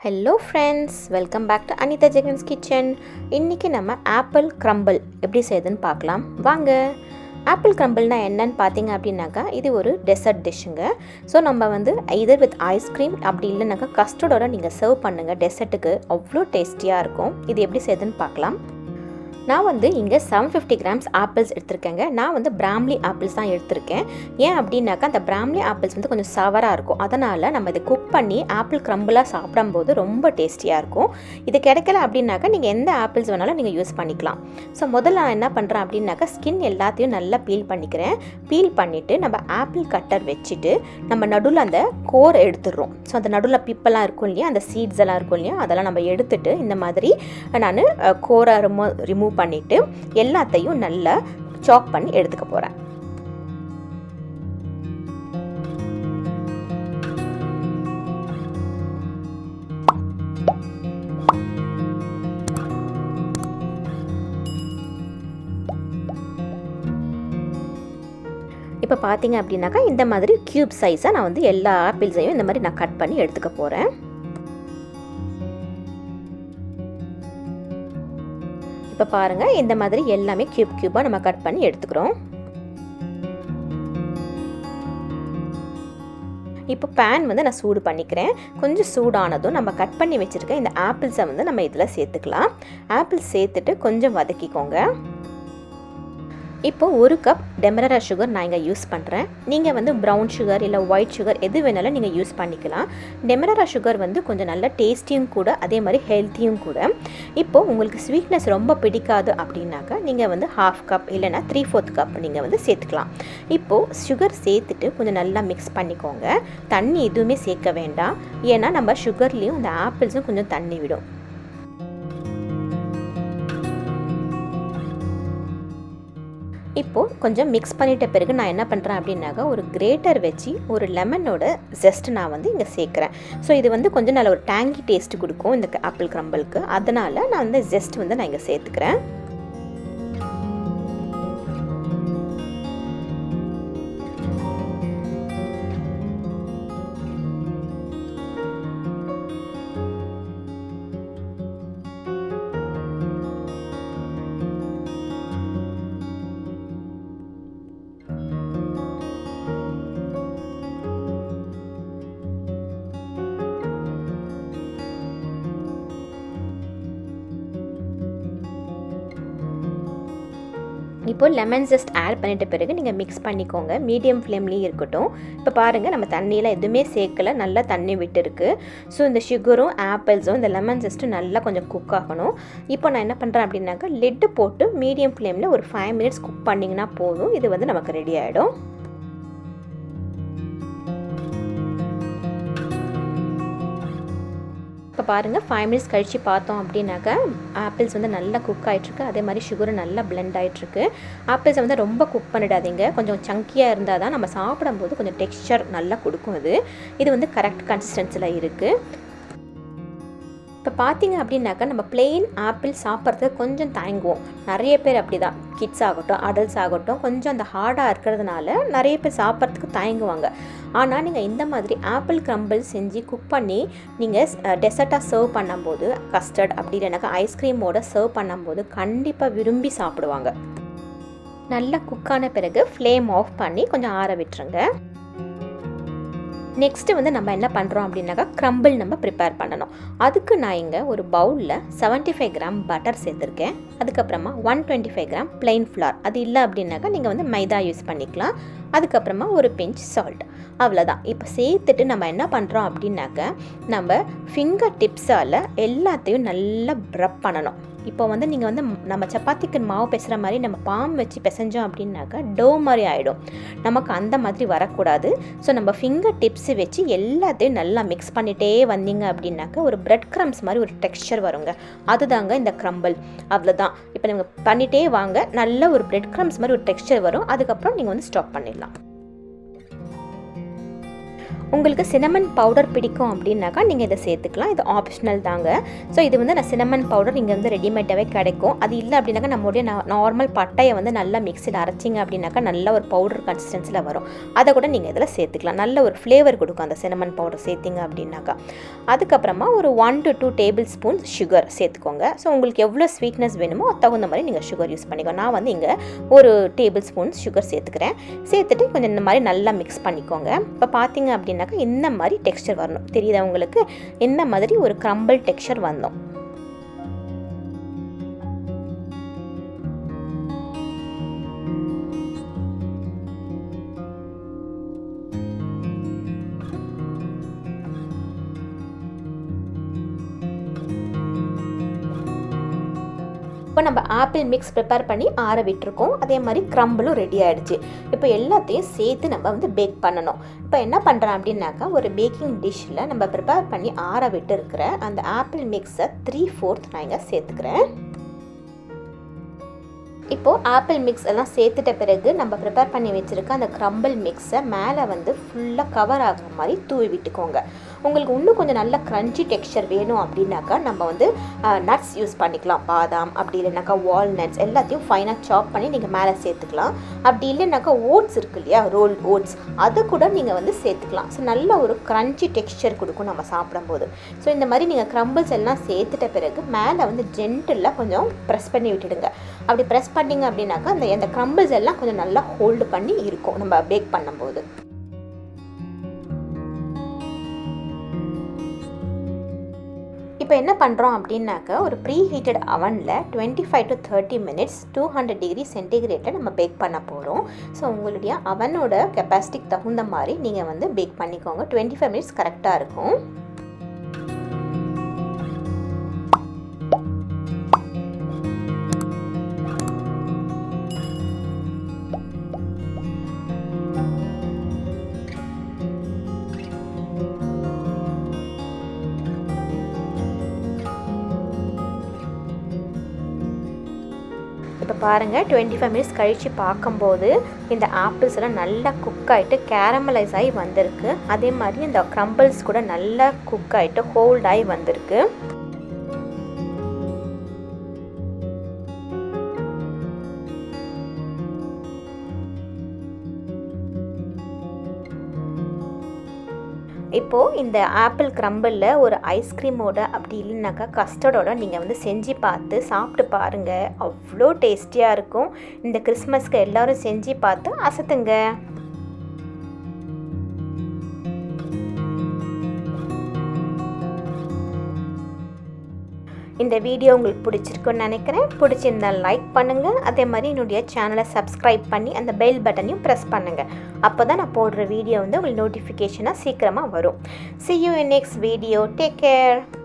Hello friends, welcome back to anithajaganskitchen. இன்றைக்கி நம்ம apple crumble எப்படி செய்யுதுன்னு பார்க்கலாம் வாங்க. ஆப்பிள் க்ரம்பிள்னால் என்னன்னு பார்த்தீங்க அப்படின்னாக்கா, இது ஒரு டெசர்ட் டிஷ்ஷுங்க. ஸோ நம்ம வந்து இதர் வித் ஐஸ்கிரீம் அப்படி இல்லைனாக்கா கஸ்டர்டோட நீங்கள் சர்வ் பண்ணுங்கள். டெசர்ட்டுக்கு அவ்வளோ டேஸ்டியாக இருக்கும். இது எப்படி செய்யுதுன்னு பார்க்கலாம். நான் வந்து இங்கே 750 கிராம்ஸ் ஆப்பிள்ஸ் எடுத்திருக்கேங்க. நான் வந்து பிராம்லி ஆப்பிள்ஸ் தான் எடுத்திருக்கேன். ஏன் அப்படின்னாக்கா அந்த பிராம்லி ஆப்பிள்ஸ் வந்து கொஞ்சம் சவராக இருக்கும். அதனால் நம்ம இதை குக் பண்ணி ஆப்பிள் க்ரம்பிளாக சாப்பிடும்போது ரொம்ப டேஸ்டியாக இருக்கும். இது கிடைக்கல அப்படின்னாக்கா நீங்கள் எந்த ஆப்பிள்ஸ் வேணாலும் நீங்கள் யூஸ் பண்ணிக்கலாம். ஸோ முதல்ல நான் என்ன பண்ணுறேன் அப்படின்னாக்கா ஸ்கின் எல்லாத்தையும் நல்லா பீல் பண்ணிக்கிறேன். பீல் பண்ணிவிட்டு நம்ம ஆப்பிள் கட்டர் வச்சுட்டு நம்ம நடுவில் அந்த கோர் எடுத்துடுறோம். ஸோ அந்த நடுவில் பிப்பெல்லாம் இருக்கும் இல்லையா, அந்த சீட்ஸ் எல்லாம் இருக்கும் இல்லையா, அதெல்லாம் நம்ம எடுத்துட்டு இந்த மாதிரி நான் கோரை ரிமூவ் பண்ணிட்டு எல்லாத்தையும் நல்லா சாப் பண்ணி எடுத்துக்க போறேன். இப்போ பார்த்தீங்க அப்படின்னாக்கா இந்த மாதிரி கியூப் சைஸாக நான் வந்து எல்லா ஆப்பிள்ஸையும் இந்த மாதிரி நான் கட் பண்ணி எடுத்துக்க போகிறேன். இப்போ பாருங்கள், இந்த மாதிரி எல்லாமே கியூபாக நம்ம கட் பண்ணி எடுத்துக்கிறோம். இப்போ பேன் வந்து நான் சூடு பண்ணிக்கிறேன். கொஞ்சம் சூடானதும் நம்ம கட் பண்ணி வச்சுருக்க இந்த ஆப்பிள்ஸை வந்து நம்ம இதில் சேர்த்துக்கலாம். ஆப்பிள் சேர்த்துட்டு கொஞ்சம் வதக்கிக்கோங்க. இப்போ 1 கப் டெமரரா சுகர் நான் இங்கே யூஸ் பண்ணுறேன். நீங்கள் வந்து ப்ரௌன் சுகர் இல்லை ஒயிட் சுகர் எது வேணாலும் நீங்கள் யூஸ் பண்ணிக்கலாம். டெமரரா சுகர் வந்து கொஞ்சம் நல்ல டேஸ்டியும் கூட, அதே மாதிரி ஹெல்த்தியும் கூட. இப்போது உங்களுக்கு ஸ்வீட்னஸ் ரொம்ப பிடிக்காது அப்படின்னாக்கா நீங்கள் வந்து 1/2 கப் இல்லைனா 3/4 கப் நீங்கள் வந்து சேர்த்துக்கலாம். இப்போது சுகர் சேர்த்துட்டு கொஞ்சம் நல்லா மிக்ஸ் பண்ணிக்கோங்க. தண்ணி எதுவுமே சேர்க்க வேண்டாம், ஏன்னா நம்ம சுகர்லேயும் அந்த ஆப்பிள்ஸும் கொஞ்சம் தண்ணி விடும். இப்போது கொஞ்சம் மிக்ஸ் பண்ணிட்ட பிறகு நான் என்ன பண்ணுறேன் அப்படின்னாக்கா ஒரு கிரேட்டர் வச்சு ஒரு லெமனோட ஜெஸ்ட் நான் வந்து இங்கே சேர்க்குறேன். ஸோ இது வந்து கொஞ்சம் நல்ல ஒரு டேங்கி டேஸ்ட் கொடுக்கும் இந்த ஆப்பிள் க்ரம்பிளுக்கு. அதனால் நான் வந்து ஜெஸ்ட் வந்து நான் இங்கே சேர்த்துக்கிறேன். இப்போ லெமன் ஜஸ்ட் ஆட் பண்ணிட்ட பிறகு நீங்கள் மிக்ஸ் பண்ணிக்கோங்க. மீடியம் ஃப்ளேம்லேயே இருக்கட்டும். இப்போ பாருங்கள், நம்ம தண்ணியில் எதுவுமே சேர்க்கல, நல்லா தண்ணி விட்டுருக்கு. ஸோ இந்த சுகரும் ஆப்பிள்ஸும் இந்த லெமன் ஜஸ்ட்டும் நல்லா கொஞ்சம் குக் ஆகணும். இப்போ நான் என்ன பண்ணுறேன் அப்படின்னாக்கா லிட்டு போட்டு மீடியம் ஃப்ளேமில் ஒரு 5 மினிட்ஸ் குக் பண்ணிங்கன்னா போதும். இது வந்து நமக்கு ரெடி ஆகிடும். இப்போ பாருங்கள், 5 மினிட்ஸ் கழித்து பார்த்தோம் அப்படின்னாக்கா ஆப்பிள்ஸ் வந்து நல்லா குக் ஆகிட்ருக்கு. அதே மாதிரி சுகரும் நல்லா பிளெண்ட் ஆகிட்ருக்கு. ஆப்பிள்ஸை வந்து ரொம்ப குக் பண்ணிடாதீங்க. கொஞ்சம் சங்கியாக இருந்தால் தான் நம்ம சாப்பிடும்போது கொஞ்சம் டெக்ஸ்சர் நல்லா கொடுக்கும். இது வந்து கரெக்ட் கன்சிஸ்டன்சியில் இருக்குது. இப்போ பார்த்தீங்க அப்படின்னாக்கா நம்ம பிளெயின் ஆப்பிள் சாப்பிட்றதுக்கு கொஞ்சம் தயங்குவோம். நிறைய பேர் அப்படி தான், கிட்ஸ் ஆகட்டும் அடல்ட்ஸ் ஆகட்டும், கொஞ்சம் அந்த ஹார்டாக இருக்கிறதுனால நிறைய பேர் சாப்பிட்றதுக்கு தயங்குவாங்க. ஆனால் நீங்கள் இந்த மாதிரி ஆப்பிள் க்ரம்பிள் செஞ்சு குக் பண்ணி நீங்கள் டெசர்ட்டாக சர்வ் பண்ணும்போது, கஸ்டர்ட் அப்படி இல்லைனாக்கா ஐஸ்கிரீமோட சர்வ் பண்ணும்போது கண்டிப்பாக விரும்பி சாப்பிடுவாங்க. நல்லா குக்கான பிறகு ஃப்ளேம் ஆஃப் பண்ணி கொஞ்சம் ஆற விட்டுருங்க. நெக்ஸ்ட்டு வந்து நம்ம என்ன பண்ணுறோம் அப்படின்னாக்கா க்ரம்பிள் நம்ம ப்ரிப்பேர் பண்ணணும். அதுக்கு நான் இங்கே ஒரு பவுலில் 75 கிராம் பட்டர் சேர்த்துருக்கேன். அதுக்கப்புறமா 125 கிராம் பிளெயின் ஃப்ளார், அது இல்லை அப்படின்னாக்கா நீங்கள் வந்து மைதா யூஸ் பண்ணிக்கலாம். அதுக்கப்புறமா ஒரு பிஞ்ச் சால்ட், அவ்வளோதான். இப்போ சேர்த்துட்டு நம்ம என்ன பண்ணுறோம் அப்படின்னாக்க நம்ம ஃபிங்கர் டிப்ஸால் எல்லாத்தையும் நல்லா ரப் பண்ணணும். இப்போ வந்து நீங்கள் வந்து நம்ம சப்பாத்திக்கு மாவு பிசைகிற மாதிரி நம்ம பாம் வச்சு பிசைஞ்சோம் அப்படின்னாக்கா டோ மாதிரி ஆகிடும். நமக்கு அந்த மாதிரி வரக்கூடாது. ஸோ நம்ம ஃபிங்கர் டிப்ஸு வச்சு எல்லாத்தையும் நல்லா மிக்ஸ் பண்ணிகிட்டே வந்தீங்க அப்படின்னாக்கா ஒரு பிரெட் க்ரம்ஸ் மாதிரி ஒரு டெக்ஸ்சர் வருங்க. அதுதாங்க இந்த க்ரம்பிள். அவ்வளோதான். இப்போ நீங்கள் பண்ணிகிட்டே வாங்க, நல்ல ஒரு பிரெட் க்ரம்ஸ் மாதிரி ஒரு டெக்ஸ்சர் வரும். அதுக்கப்புறம் நீங்கள் வந்து ஸ்டாப் பண்ணிடலாம். உங்களுக்கு சினமன் பவுடர் பிடிக்கும் அப்படின்னாக்கா நீங்கள் இதை சேர்த்துக்கலாம். இது ஆப்ஷனல் தாங்க. ஸோ இது வந்து நான் சினமன் பவுடர் இங்கே வந்து ரெடிமேடாகவே கிடைக்கும். அது இல்லை அப்படின்னாக்கா நம்மளுடைய நார்மல் பட்டையை வந்து நல்லா மிக்ஸியில் அரைச்சிங்க அப்படின்னாக்கா நல்ல ஒரு பவுடர் கன்சிஸ்டன்சியில் வரும். அதை கூட நீங்கள் இதில் சேர்த்துக்கலாம். நல்ல ஒரு ஃப்ளேவர் கொடுக்கும் அந்த சினமன் பவுடர் சேர்த்திங்க அப்படின்னாக்கா. அதுக்கப்புறமா ஒரு 1 to 2 டேபிள் ஸ்பூன் சுகர் சேர்த்துக்கோங்க. ஸோ உங்களுக்கு எவ்வளோ ஸ்வீட்னஸ் வேணுமோ தகுந்த மாதிரி நீங்கள் சுகர் யூஸ் பண்ணிக்கோங்க. நான் வந்து இங்கே ஒரு டேபிள் ஸ்பூன் சுகர் சேர்த்துக்கிறேன். சேர்த்துட்டு கொஞ்சம் இந்த மாதிரி நல்லா மிக்ஸ் பண்ணிக்கோங்க. இப்போ பார்த்தீங்க அப்படின்னாக்கா இந்த மாதிரி டெக்ஸ்சர் வரணும். தெரியுதா உங்களுக்கு? இந்த மாதிரி ஒரு க்ரம்பிள் டெக்ஸ்சர் வந்தோம். இப்போ நம்ம ஆப்பிள் மிக்ஸ் ப்ரிப்பேர் பண்ணி ஆற விட்டுருக்கோம். அதே மாதிரி க்ரம்பிளும் ரெடி ஆகிடுச்சு. இப்போ எல்லாத்தையும் சேர்த்து நம்ம வந்து பேக் பண்ணணும். இப்போ என்ன பண்ணுறேன் அப்படின்னாக்கா ஒரு பேக்கிங் டிஷ்ஷில் நம்ம ப்ரிப்பேர் பண்ணி ஆற விட்டு இருக்கிற அந்த ஆப்பிள் மிக்ஸை 3/4 நான் இங்கே சேர்த்துக்கிறேன். இப்போது ஆப்பிள் மிக்ஸ் எல்லாம் சேர்த்துட்ட பிறகு நம்ம ப்ரிப்பேர் பண்ணி வச்சுருக்க அந்த க்ரம்பிள் மிக்ஸை மேலே வந்து ஃபுல்லாக கவர் ஆகிற மாதிரி தூவி விட்டுக்கோங்க. உங்களுக்கு இன்னும் கொஞ்சம் நல்ல க்ரன்ச்சி டெக்ஸ்சர் வேணும் அப்படின்னாக்கா நம்ம வந்து நட்ஸ் யூஸ் பண்ணிக்கலாம். பாதாம் அப்படி இல்லைனாக்கா வால்நட்ஸ் எல்லாத்தையும் ஃபைனாக சாப் பண்ணி நீங்கள் மேலே சேர்த்துக்கலாம். அப்படி இல்லைனாக்கா ஓட்ஸ் இருக்குது இல்லையா, ரோல் ஓட்ஸ், அதை கூட நீங்கள் வந்து சேர்த்துக்கலாம். ஸோ நல்ல ஒரு க்ரன்ச்சி டெக்ஸ்சர் கொடுக்கும் நம்ம சாப்பிடும்போது. ஸோ இந்த மாதிரி நீங்கள் க்ரம்பிள்ஸ் எல்லாம் சேர்த்துட்ட பிறகு மேலே வந்து ஜென்டிலாக கொஞ்சம் ப்ரெஸ் பண்ணி விட்டுடுங்க. அப்படி ப்ரெஸ் பண்ணிங்க அப்படின்னாக்கா அந்த க்ரம்பிள்ஸ் எல்லாம் கொஞ்சம் நல்லா ஹோல்டு பண்ணி இருக்கும் நம்ம பேக் பண்ணும்போது. இப்போ என்ன பண்ணுறோம் அப்படின்னாக்கா ஒரு ப்ரீ ஹீட்டட் அவனில் 25 to 30 minutes 200 degree சென்டிகிரேட்டில் நம்ம பேக் பண்ண போகிறோம். ஸோ உங்களுடைய அவனோட கெப்பாசிட்டிக்கு தகுந்த மாதிரி நீங்கள் வந்து பேக் பண்ணிக்கோங்க. 25 minutes கரெக்டாக இருக்கும். இப்போ பாருங்கள் 25 minutes கழித்து பார்க்கும்போது இந்த ஆப்பிள்ஸ் எல்லாம் நல்லா குக் ஆகிட்டு கேரமலைஸ் ஆகி வந்திருக்கு. அதே மாதிரி இந்த க்ரம்பிள்ஸ் கூட நல்லா குக் ஆகிட்டு ஹோல்ட் ஆகி வந்திருக்கு. இப்போது இந்த ஆப்பிள் க்ரம்பிளில் ஒரு ஐஸ்கிரீமோட அப்படி இல்லைனாக்கா கஸ்டர்டோட நீங்கள் வந்து செஞ்சு பார்த்து சாப்பிட்டு பாருங்கள். அவ்வளோ டேஸ்டியாக இருக்கும். இந்த கிறிஸ்மஸ்க்கு எல்லோரும் செஞ்சு பார்த்து அசத்துங்க. இந்த வீடியோ உங்களுக்கு பிடிச்சிருக்குன்னு நினைக்கிறேன். பிடிச்சிருந்தால் லைக் பண்ணுங்கள். அதே மாதிரி என்னுடைய சேனலை சப்ஸ்கிரைப் பண்ணி அந்த பெல் பட்டனையும் ப்ரெஸ் பண்ணுங்கள். அப்போ தான் நான் போடுற வீடியோ வந்து உங்களுக்கு நோட்டிஃபிகேஷனாக சீக்கிரமாக வரும். See you in next video. Take care.